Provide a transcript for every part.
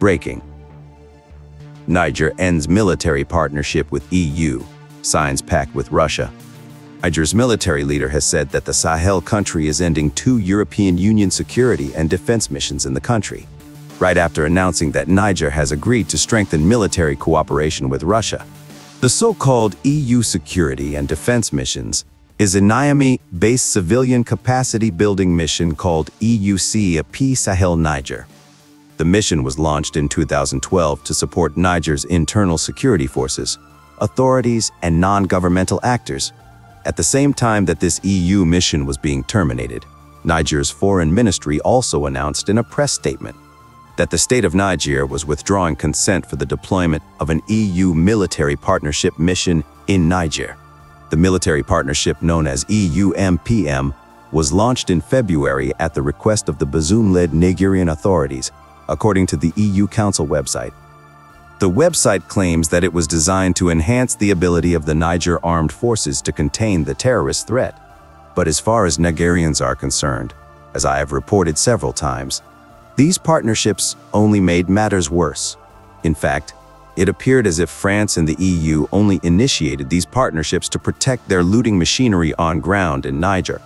Breaking. Niger ends military partnership with EU, signs pact with Russia. Niger's military leader has said that the Sahel country is ending 2 European Union security and defense missions in the country, right after announcing that Niger has agreed to strengthen military cooperation with Russia. The so-called EU security and defense missions is a Niamey-based civilian capacity building mission called EUCAP Sahel Niger. The mission was launched in 2012 to support Niger's internal security forces, authorities, and non-governmental actors. At the same time that this EU mission was being terminated, Niger's foreign ministry also announced in a press statement that the state of Niger was withdrawing consent for the deployment of an EU military partnership mission in Niger. The military partnership, known as EUMPM, was launched in February at the request of the Bazoum-led Nigerian authorities, according to the EU Council website. The website claims that it was designed to enhance the ability of the Niger armed forces to contain the terrorist threat. But as far as Nigerians are concerned, as I have reported several times, these partnerships only made matters worse. In fact, it appeared as if France and the EU only initiated these partnerships to protect their looting machinery on ground in Niger.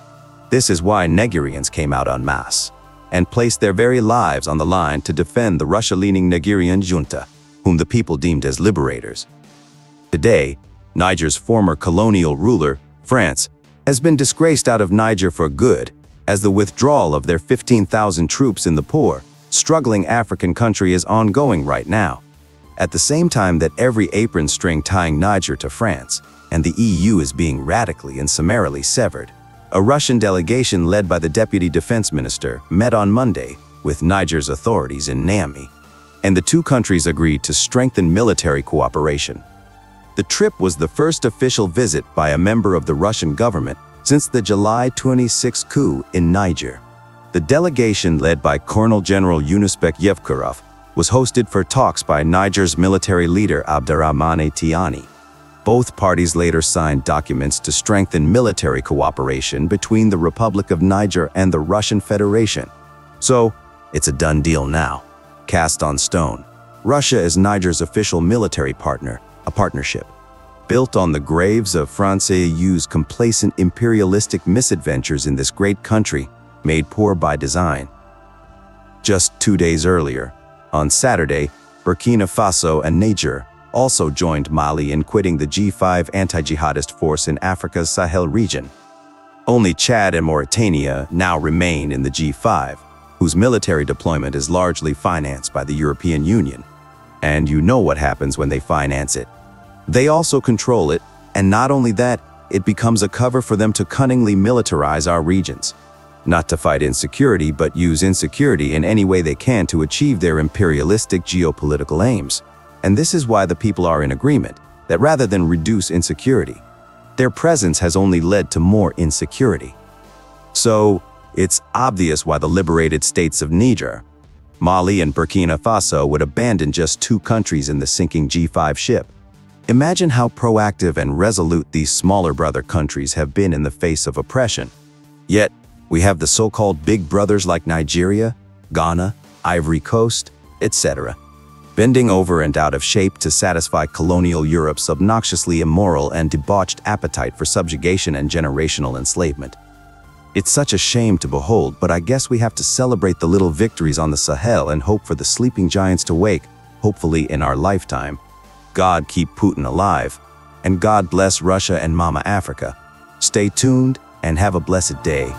This is why Nigerians came out en masse and placed their very lives on the line to defend the Russia-leaning Nigerian junta, whom the people deemed as liberators. Today, Niger's former colonial ruler, France, has been disgraced out of Niger for good, as the withdrawal of their 15,000 troops in the poor, struggling African country is ongoing right now. At the same time that every apron string tying Niger to France and the EU is being radically and summarily severed, a Russian delegation led by the Deputy Defense Minister met on Monday with Niger's authorities in Niamey, and the two countries agreed to strengthen military cooperation. The trip was the first official visit by a member of the Russian government since the July 26 coup in Niger. The delegation, led by Colonel General Yunusbek Yevkurov, was hosted for talks by Niger's military leader Abderrahmane Tiani. Both parties later signed documents to strengthen military cooperation between the Republic of Niger and the Russian Federation. So, it's a done deal now. Cast on stone. Russia is Niger's official military partner, a partnership built on the graves of FRANC's complacent imperialistic misadventures in this great country, made poor by design. Just 2 days earlier, on Saturday, Burkina Faso and Niger also joined Mali in quitting the G5 anti-jihadist force in Africa's Sahel region. Only Chad and Mauritania now remain in the G5, whose military deployment is largely financed by the European Union. And you know what happens when they finance it. They also control it, and not only that, it becomes a cover for them to cunningly militarize our regions. Not to fight insecurity, but use insecurity in any way they can to achieve their imperialistic geopolitical aims. And this is why the people are in agreement that rather than reduce insecurity, their presence has only led to more insecurity. So, it's obvious why the liberated states of Niger, Mali, and Burkina Faso would abandon just 2 countries in the sinking G5 ship. Imagine how proactive and resolute these smaller brother countries have been in the face of oppression. Yet, we have the so-called big brothers like Nigeria, Ghana, Ivory Coast, etc., bending over and out of shape to satisfy colonial Europe's obnoxiously immoral and debauched appetite for subjugation and generational enslavement. It's such a shame to behold, but I guess we have to celebrate the little victories on the Sahel and hope for the sleeping giants to wake, hopefully in our lifetime. God keep Putin alive, and God bless Russia and Mama Africa. Stay tuned and have a blessed day.